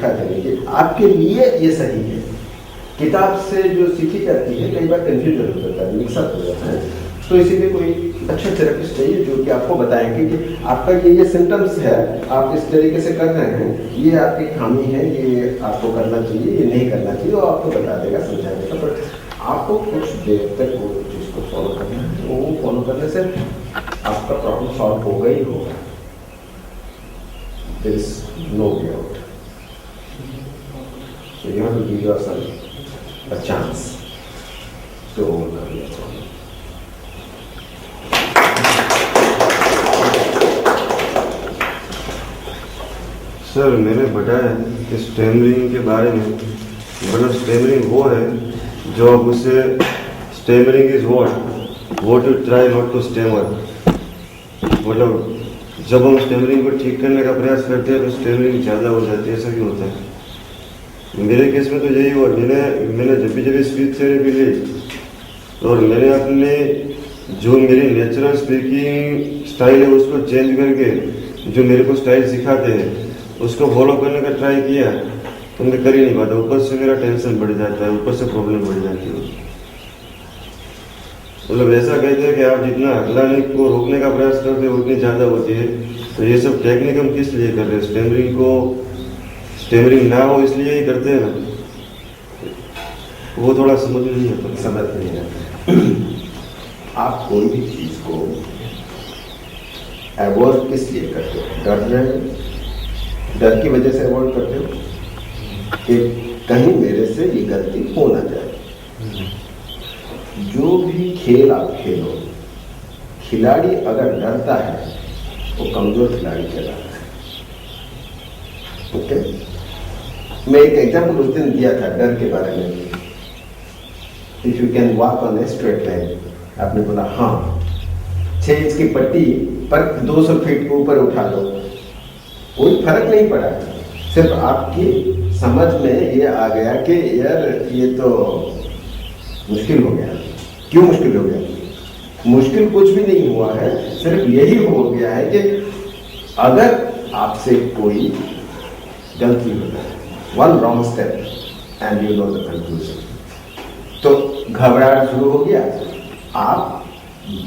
दिखा देंगे कि आपके लिए ये सही है। किताब से जो सीखी जाती है कई बार कंफ्यूजन हो जाता है, मिक्सअप हो जाता है। तो इसीलिए कोई अच्छा थेरेपिस्ट चाहिए जो कि आपको बताएंगे कि आपका ये सिम्टम्स है, आप इस तरीके से कर रहे हैं, ये आपकी खामी है, ये आपको करना चाहिए, ये नहीं करना चाहिए, वो आपको बता देगा, समझा देगा। पर आपको कुछ देर तक वो चीज़ को फॉलो करना है, वो फॉलो करने से आपका प्रॉब्लम सॉल्व होगा ही होगा। There is no way out. So you have to give yourself a chance to overcome your problem. Sir मैंने बताया कि स्टैमरिंग के बारे में, मतलब स्टैमरिंग वो है जो आप उससे, stammering is what you try not to stammer. मतलब जब हम स्टैमरिंग को ठीक करने का प्रयास करते हैं तो स्टैमरिंग ज़्यादा हो जाती है। ऐसा क्यों होता है? मेरे केस में तो यही हुआ। मैंने जब भी स्पीच थेरेपी ली और मैंने अपने जो मेरी नेचुरल स्पीकिंग स्टाइल है उसको चेंज करके जो मेरे को स्टाइल सिखाते हैं उसको फॉलो करने का ट्राई किया तो मैं कर ही नहीं पाता। ऊपर से मेरा टेंशन बढ़ जाता है, ऊपर से प्रॉब्लम बढ़ जाती है। मतलब ऐसा कहते हैं कि आप जितना हकलाने को रोकने का प्रयास करते हो उतनी ज़्यादा होती है। तो ये सब टेक्निक हम किस लिए कर रहे हैं? स्टैमरिंग ना हो इसलिए ही करते हैं ना, वो थोड़ा समझ नहीं आता। समझ नहीं आता। आप कोई भी चीज़ को अवॉइड किस लिए करते हो? डर रहे हो, डर की वजह से अवॉइड करते हो कि कहीं मेरे से ये गलती हो ना जाए। जो भी खेल आप खेलो, खिलाड़ी अगर डरता है वो कमजोर खिलाड़ी कहलाता है। ओके, मैं एक एग्जाम्पल उस दिन दिया था डर के बारे में। If you can walk on a straight line, आपने बोला हाँ 6 इंच की पट्टी पर 200 फीट ऊपर उठा लो, कोई फर्क नहीं पड़ा। सिर्फ आपकी समझ में ये आ गया कि यार ये तो मुश्किल हो गया। क्यों मुश्किल हो गया? मुश्किल कुछ भी नहीं हुआ है, सिर्फ यही हो गया है कि अगर आपसे कोई गलती हो जाए, one wrong step and you know the conclusion, तो घबराहट शुरू हो गया, आप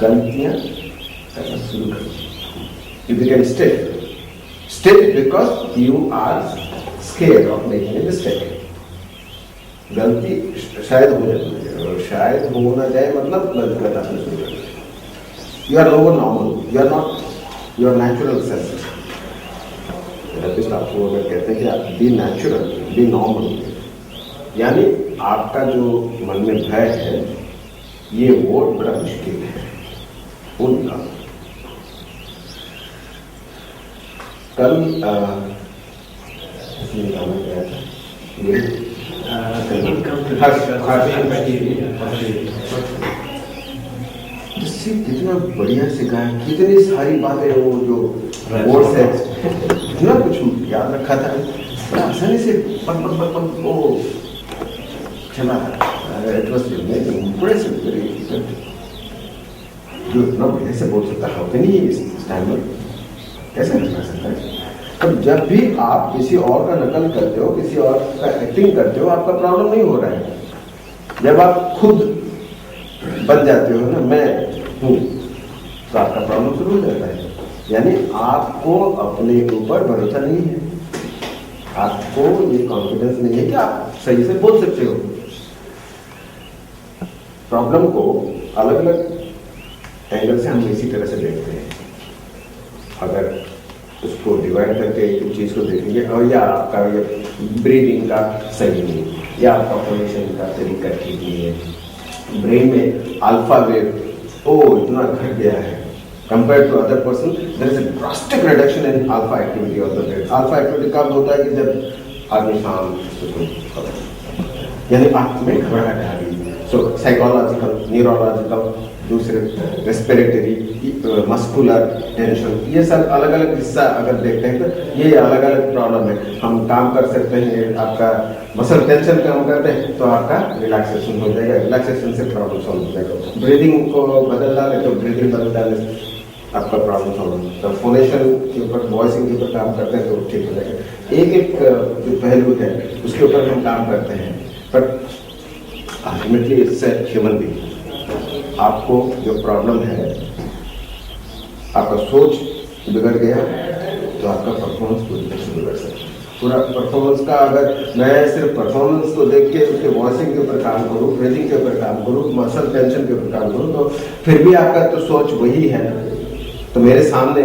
गलतियां करना शुरू कर दिए। You become stiff because you are scared of making a mistake. गलती शायद हो जाए और शायद हो ना जाए मतलब गलती करना शुरू कर दिया। You are over normal. You are not your natural self. Therapist आपको अगर कहते हैं कि आप बी नेचुरल, बी नॉर्मल, यानी आपका जो मन में भय है ये वो बड़ा मुश्किल है उनका। कल कितना बढ़िया सिखाया, कितनी सारी बातें वो जो वर्ड्स है कितना कुछ याद रखा था, बड़ा आसानी से पक पक पक पक वो चला। इट वाज इम्प्रेसिव, वेरी जो इतना बढ़िया से बोल सकता है, नहीं स्टैंडर्ड कैसे निकल सकता है? तो जब भी आप किसी और का नकल करते हो, किसी और का एक्टिंग करते हो, आपका प्रॉब्लम नहीं हो रहा है। जब आप खुद बन जाते हो ना मैं हूँ, तो आपका प्रॉब्लम शुरू हो जाता है। यानी आपको अपने ऊपर भरोसा नहीं है, आपको ये कॉन्फिडेंस नहीं है कि आप सही से बोल सकते हो। प्रॉब्लम को अलग अलग एंगल से हम इसी तरह से देखते हैं। अगर उसको डिवाइड करके एक चीज़ को देखेंगे, और या आपका ये ब्रीदिंग का सही नहीं, या आपका पोजिशन का तरीका ठीक नहीं है, ब्रेन में अल्फा वेव इतना घट गया है compare to other person, there is a drastic reduction in alpha activity of the brain. Alpha activity कब होता है कि जब आदमी शांत, यानी आप में घबराहट आ गई। सो साइकोलॉजिकल, न्यूरोलॉजिकल, दूसरे रेस्पिरेटरी, मस्कुलर टेंशन, ये सब अलग अलग हिस्सा अगर देखते हैं तो ये अलग अलग प्रॉब्लम है। हम काम कर सकते हैं, आपका मसल टेंशन कम करते हैं तो आपका रिलैक्सेशन हो जाएगा, रिलैक्सेशन से प्रॉब्लम सॉल्व हो जाएगा। ब्रीदिंग को बदल डाले तो ब्रीदिंग बदल डाले से आपका प्रॉब्लम सॉल्व हो जाएगा। तो फोनेशन के ऊपर, वॉइसिंग के ऊपर काम करते हैं तो ठीक हो जाएगा। एक एक जो पहलू है उसके ऊपर हम काम करते हैं, but ultimately it's a human being. आपको जो प्रॉब्लम है, आपका सोच बिगड़ गया तो आपका परफॉर्मेंस पूरी तरह से बिगड़ सकता है। पूरा परफॉर्मेंस का, अगर मैं सिर्फ परफॉर्मेंस को देख के उसके वॉइसिंग के ऊपर काम करूँ, ब्रीथिंग के ऊपर काम करूँ, मसल टेंशन के ऊपर काम करूँ, तो फिर भी आपका तो सोच वही है ना। तो मेरे सामने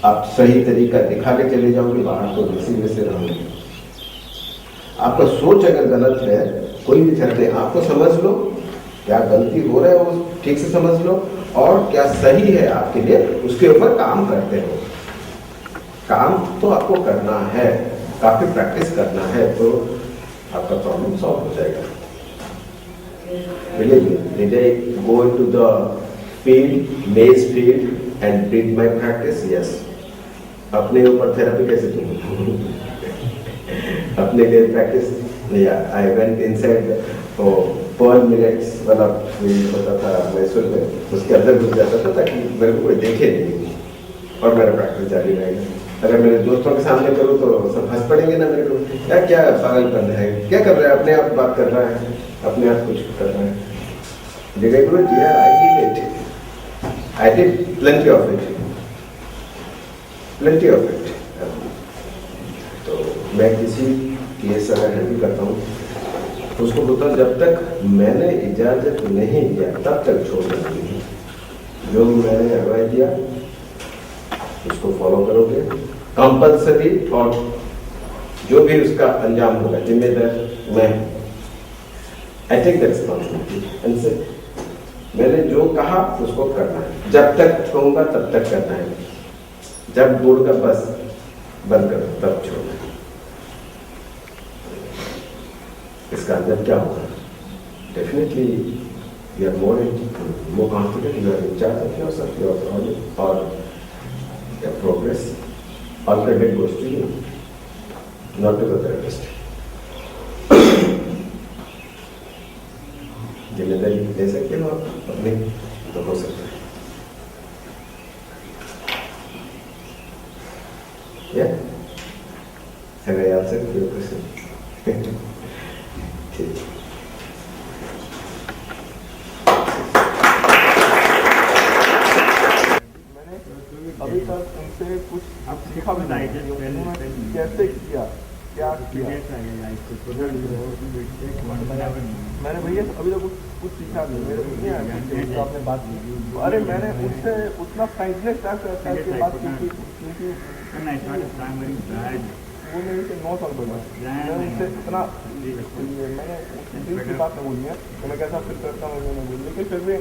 आप सही तरीका दिखा के चले जाओगे, बाहर तो वैसे रहोगे। आपका सोच अगर गलत है, कोई भी चलते, आपको समझ लो क्या गलती हो रहा है वो ठीक से समझ लो, और क्या सही है आपके लिए उसके ऊपर काम करते हो। काम तो आपको करना है, काफी प्रैक्टिस करना है, तो आपका प्रॉब्लम सॉल्व हो जाएगा। Did I go into the maze field and did my practice? Yes. अपने ऊपर थेरेपी कैसे की? अपने लिए प्रैक्टिस लिया। I went inside pearl millets वाला फील्ड होता था मैसूर में, उसके अंदर घुस जाता था ताकि मेरे को कोई देखे नहीं, और मेरा प्रैक्टिस जारी रहेगा। अगर मेरे दोस्तों के सामने करूँ तो सब हंस पड़ेंगे ना मेरे को, क्या पागलपन है, क्या कर रहा है, अपने आप बात कर रहा है, अपने आप कुछ कर रहा है। Did I do it? Yeah, I did it. I did plenty of it. तो मैं किसी केस अगर हैंडल करता हूँ तो उसको बोलता हूँ, जब तक मैंने इजाजत नहीं दिया तब तक छोड़ना नहीं। जो मैंने एडवाइस दिया उसको फॉलो करोगे कंपल्सरी, और जो भी उसका अंजाम होगा जिम्मेदार मैं। I take the responsibility and से मैंने जो कहा उसको करना है, जब तक कहूँगा तब तक करना है, जब बोलूँगा बस बंद करो तब छोड़ना है। इसका अंदर क्या होगा? Definitely you are more confident, you are in charge of yourself, your और your progress, all credit goes to you, not to the therapist. जिम्मेदारी ले सकते हो आप अपने, तो हो सकता है। Yeah? Have I answered your question? ठीक। अभी तक उनसे कुछ सीखा भी नहीं, उन्होंने कैसे किया, क्या किया। मैंने भैया अभी तक कुछ सीखा नहीं, मेरे को नहीं आया आपने बात की। अरे मैंने उससे उतना फ्रैंकनेस करके बात की थी, क्योंकि वो मेरे से 9 साल बड़ा, मैं उनसे इतना मैंने दिल की बात नहीं बोली है तो मैं कैसा फील करता हूँ मैंने बोली, लेकिन फिर भी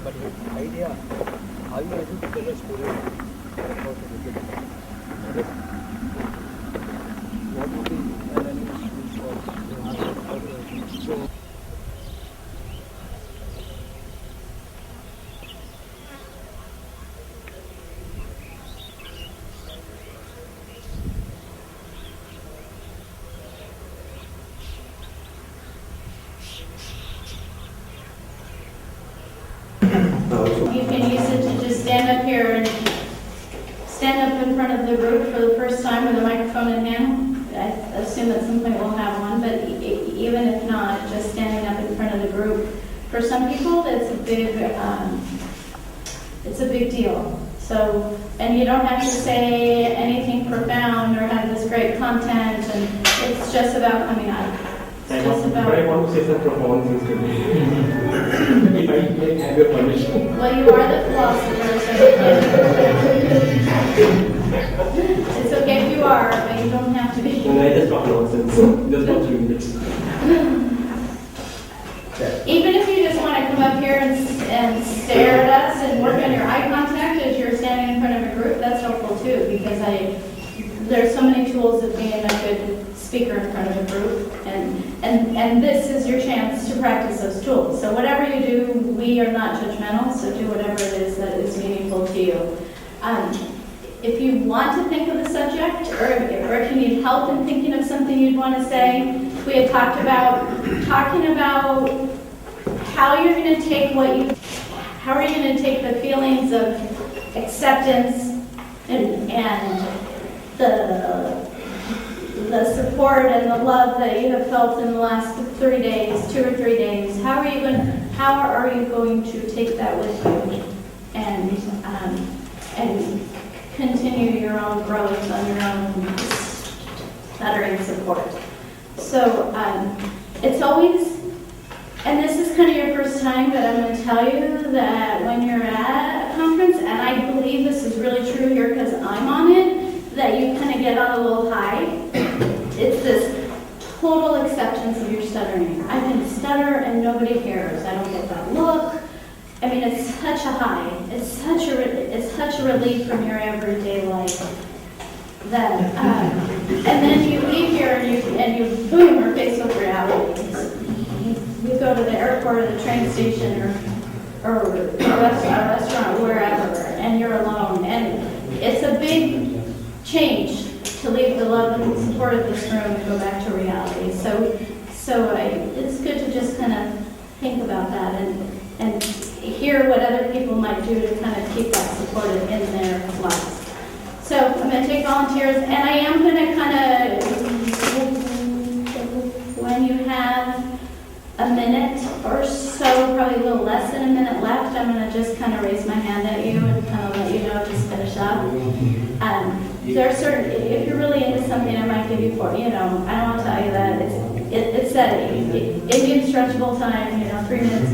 But the idea, are you able to tell a story about the visit? What would be an animation for so You can use it to just stand up here and stand up in front of the group for the first time with a microphone in hand. I assume at some point we'll have one, but even if not, just standing up in front of the group. For some people, it's a big deal. So, and you don't have to say anything profound or have this great content, and it's just about coming out. It's just about. But I want to say some profound things to me. If I may have your permission. Well, you are the philosopher, so it's okay if you are, but you don't have to be. And I just talk nonsense. Just for 3 minutes. Even if you just want to come up here and stare at us and work on your eye contact as you're standing in front of a group, that's helpful too, because there's so many tools of being a good speaker in front of a group, and this is your chance to practice those tools. So whatever you do, we are not judgmental, so do whatever it is that is meaningful to you. If you want to think of a subject, or if you need help in thinking of something you'd want to say, we had talked about talking about how you're going to take how are you going to take the feelings of acceptance and the support and the love that you have felt in the last 3 days, 2 or 3 days. How are you going to take that with you and continue your own growth on your own stuttering support? So it's always, and this is kind of your first time, but I'm going to tell you that when you're at a conference, and I believe this is really true here because I'm on it, that you kind of get on a little high. It's this total acceptance of your stuttering. I can stutter and nobody cares. I don't get that look. I mean, it's such a high. It's such a relief from your everyday life. That, and then you leave here and you boom, are faced with reality. You go to the airport or the train station or a restaurant, wherever, and you're alone. And it's a big change to leave the love and support of this room and go back to reality. So it's good to just kind of think about that and hear what other people might do to kind of keep that supported in their lives. So I'm going to take volunteers, and I am going to kind of, when you have a minute or so, probably a little less than a minute left, I'm going to just kind of raise my hand at you and kind of let you know, just finish up. There are certain, if you're really into something, I might give you I don't want to tell you that. It's that Indian stretchable time, 3 minutes.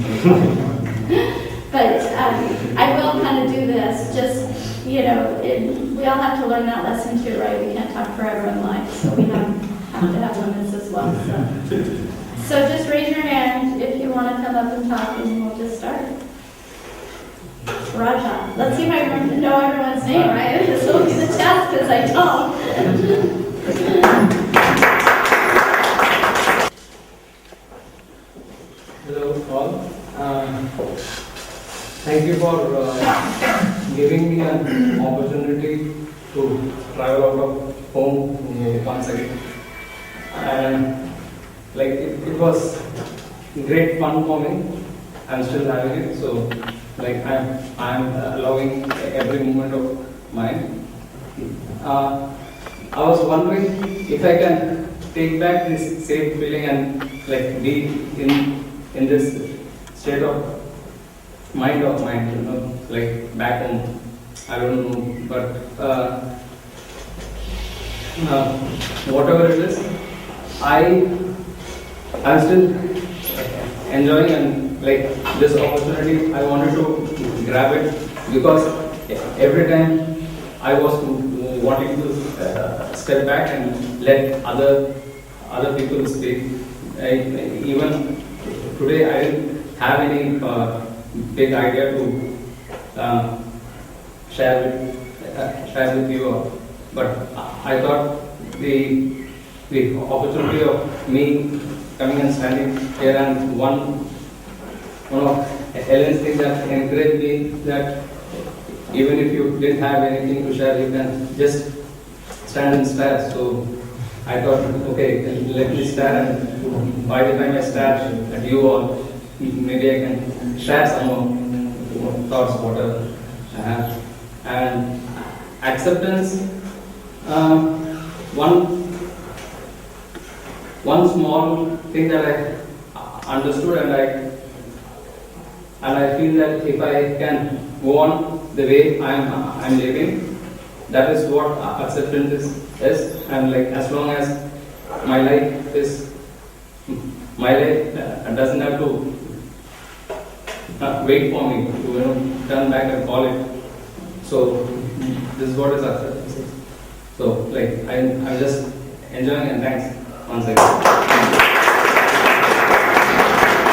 But I will kind of do this, just, we all have to learn that lesson too, right? We can't talk forever in life, so we have to have limits as well. So just raise your hand if you want to come up and talk, and we'll just start. Raja. Let's see if I know everyone's name, right? This will be the test, because I don't. Hello all. Thank you for giving me an opportunity to travel out of home once again. And it was great fun for me. I'm still having it, so I'm loving every moment of mine. I was wondering if I can take back this same feeling and be in this state of mind of mine, back home. I don't know, but whatever it is, I'm still enjoying and this opportunity. I wanted to grab it because every time I was wanting to step back and let other people speak. Even today, I didn't have any big idea to share with you all. But I thought the opportunity of me coming and standing here, and one of Helen's things that encouraged me, that even if you didn't have anything to share, you can just stand and stare. So I thought, okay, let me stare, and by the time I stare at you all, maybe I can share some more thoughts, whatever I have. And acceptance, one small thing that I understood, and I feel that if I can go on the way I'm living, that is what acceptance is. And as long as my life doesn't have to wait for me to turn back and call it. So this is what is acceptance. So I'm just enjoying, and thanks once again.